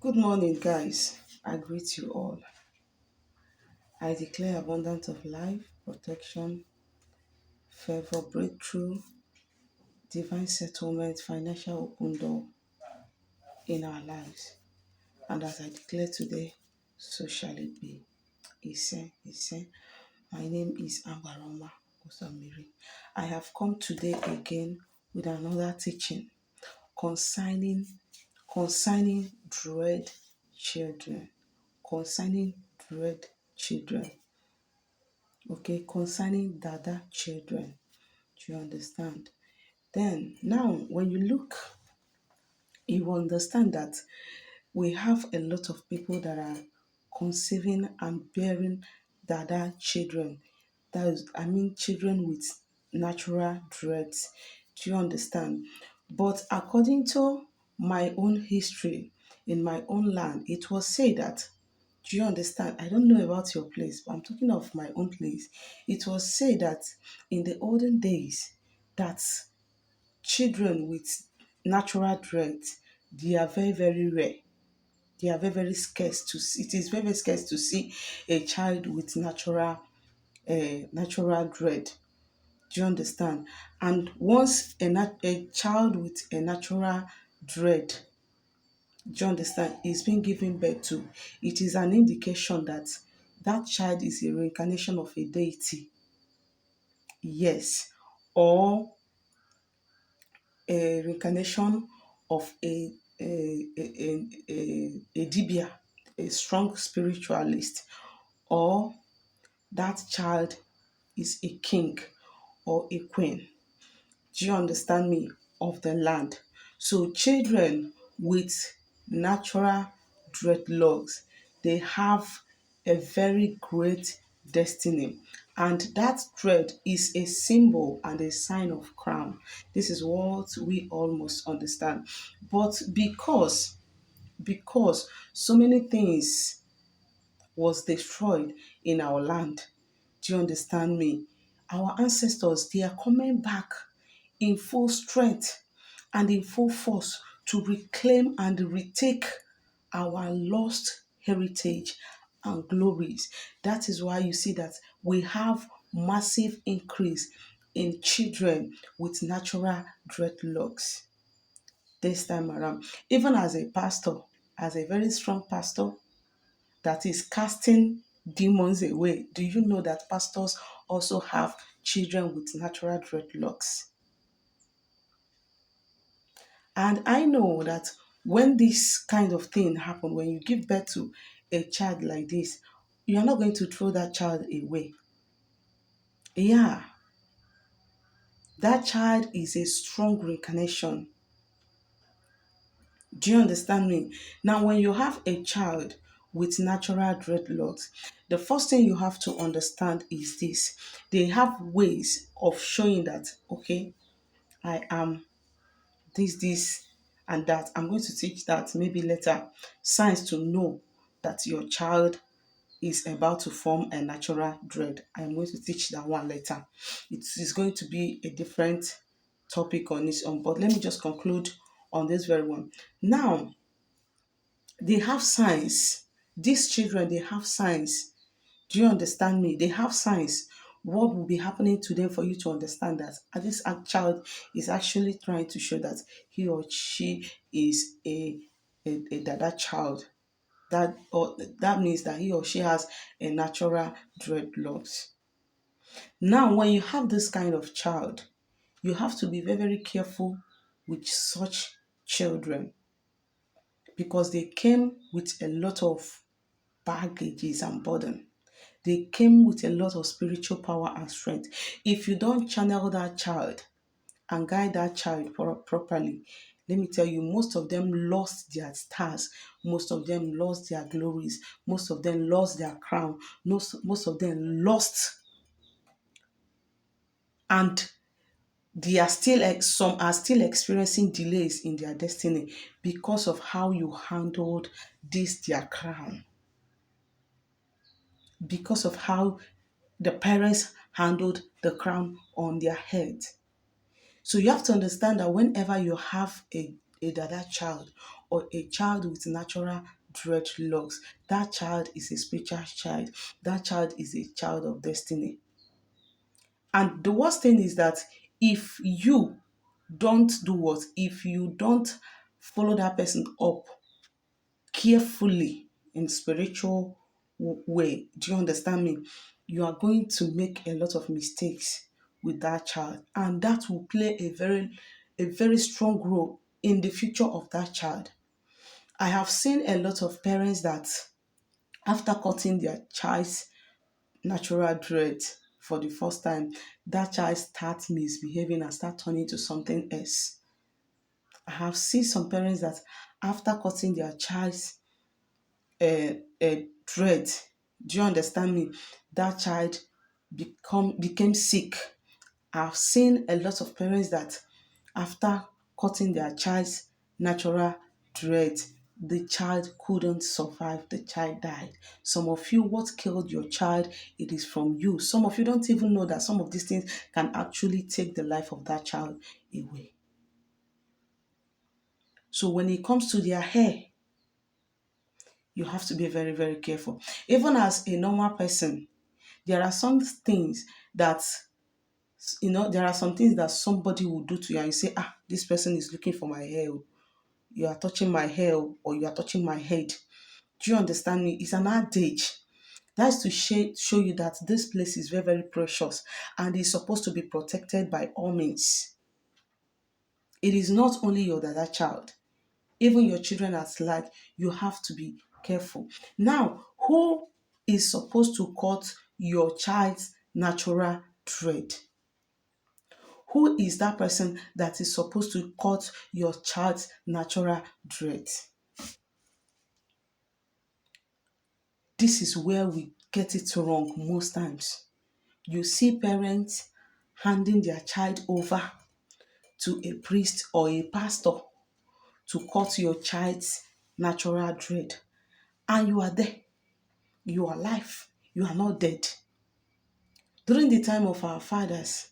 Good morning, guys. I greet you all. I declare abundance of life, protection, favor, breakthrough, divine settlement, financial open door in our lives. And as I declare today, so shall it be. Ise. My name is Ambaroma Osamiri. I have come today again with another teaching concerning concerning dread children. Concerning dread children. Okay, concerning dada children. Do you understand? Then now when you look, you will understand that we have a lot of people that are conceiving and bearing dada children. That is, I mean, children with natural dreads. Do you understand? But according to my own history in my own land, it was said that, do you understand? I don't know about your place, but I'm talking of my own place. It was said that in the olden days, that children with natural dreads, they are very, very rare. They are very, very scarce to see. It is very, very scarce to see a child with natural dread. Do you understand? And once a child with a natural dread, do you understand, is being given birth to, it is an indication that that child is a reincarnation of a deity. Yes. Or a reincarnation of a dibia, a strong spiritualist, or that child is a king or a queen. Do you understand me? Of the land. So children with natural dreadlocks, they have a very great destiny. And that dread is a symbol and a sign of crown. This is what we all must understand. But because so many things was destroyed in our land. Do you understand me? Our ancestors, they are coming back in full strength and in full force to reclaim and retake our lost heritage and glories. That is why you see that we have massive increase in children with natural dreadlocks this time around. Even as a pastor, as a very strong pastor, that is casting demons away. Do you know that pastors also have children with natural dreadlocks? And I know that when this kind of thing happen, when you give birth to a child like this, you are not going to throw that child away. Yeah, that child is a strong reincarnation. Do you understand me? Now, when you have a child with natural dreadlocks, the first thing you have to understand is this. They have ways of showing that, okay, I am this, and that. I'm going to teach that maybe later. Signs to know that your child is about to form a natural dread. I'm going to teach that one later. It is going to be a different topic on its own, but let me just conclude on this very one. Now, they have signs. These children, they have signs. Do you understand me? They have signs. What will be happening to them for you to understand that this child is actually trying to show that he or she is a dada child. That means that he or she has a natural dreadlocks. Now, when you have this kind of child, you have to be very, very careful with such children because they came with a lot of baggages and burden. They came with a lot of spiritual power and strength. If you don't channel that child and guide that child properly, let me tell you, most of them lost their stars, most of them lost their glories, most of them lost their crown, most of them lost, and they are still some are still experiencing delays in their destiny because of how you handled this their crown, because of how the parents handled the crown on their head. So you have to understand that whenever you have a dada child or a child with natural dreadlocks, that child is a spiritual child. That child is a child of destiny. And the worst thing is that if you don't do what? If you don't follow that person up carefully in spiritual way, do you understand me? You are going to make a lot of mistakes with that child, and that will play a very strong role in the future of that child. I have seen a lot of parents that after cutting their child's natural dread for the first time, that child starts misbehaving and start turning to something else. I have seen some parents that after cutting their child's dread, do you understand me? That child became sick. I've seen a lot of parents that after cutting their child's natural dread, the child couldn't survive, the child died. Some of you, what killed your child, it is from you. Some of you don't even know that some of these things can actually take the life of that child away. So when it comes to their hair, you have to be very, very careful. Even as a normal person, there are some things that there are some things that somebody will do to you and you say, this person is looking for my hair. You are touching my hair, or you are touching my head. Do you understand me? It's an adage. That's to show you that this place is very, very precious and is supposed to be protected by all means. It is not only your dada child, even your children at large, you have to be careful. Now, who is supposed to cut your child's natural dread? Who is that person that is supposed to cut your child's natural dread? This is where we get it wrong most times. You see parents handing their child over to a priest or a pastor to cut your child's natural dread. And you are there. You are alive. You are not dead. During the time of our fathers,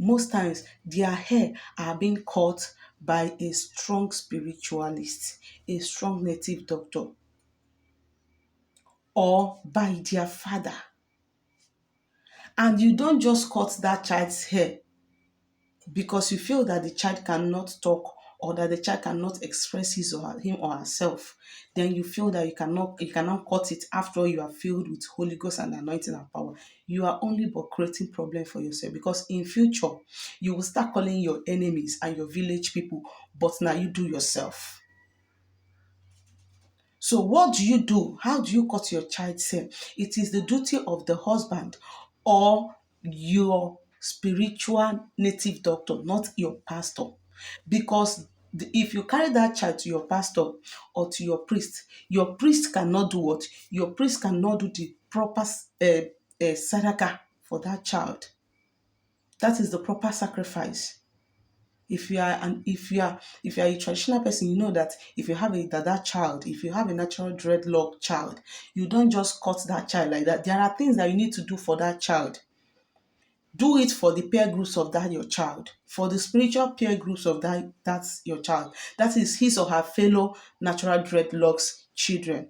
most times their hair are being cut by a strong spiritualist, a strong native doctor, or by their father. And you don't just cut that child's hair because you feel that the child cannot talk or that the child cannot express him or herself. Then you feel that you cannot cut it after you are filled with Holy Ghost and anointing and power. You are only but creating problem for yourself, because in future you will start calling your enemies and your village people, but now you do yourself. So what do you do? How do you cut your child's hair? It is the duty of the husband or your spiritual native doctor, not your pastor. Because if you carry that child to your pastor or to your priest cannot do what? Your priest cannot do the proper sadaka for that child. That is the proper sacrifice. If you are a traditional person, you know that if you have a dada child, if you have a natural dreadlock child, you don't just cut that child like that. There are things that you need to do for that child. Do it for the peer groups of that your child, for the spiritual peer groups of that's your child. That is his or her fellow natural dreadlocks children.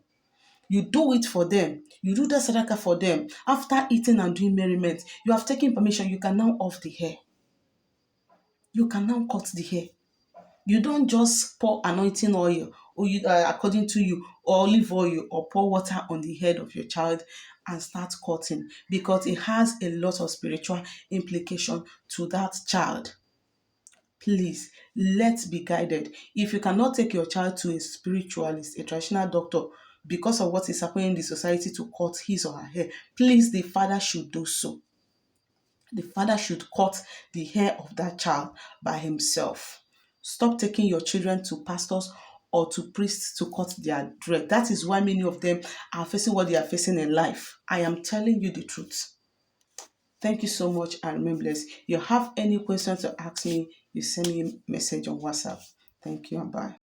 You do it for them. You do that sadaka for them. After eating and doing merriment, you have taken permission. You can now off the hair. You can now cut the hair. You don't just pour anointing oil or according to you, or olive oil, or pour water on the head of your child and start cutting, because it has a lot of spiritual implication to that child. Please, let's be guided. If you cannot take your child to a spiritualist, a traditional doctor, because of what is happening in the society, to cut his or her hair, please, the father should do so. The father should cut the hair of that child by himself. Stop taking your children to pastors or to priests to cut their dread. That is why many of them are facing what they are facing in life. I am telling you the truth. Thank you so much, and remember this. If you have any questions to ask me, you send me a message on WhatsApp. Thank you and bye.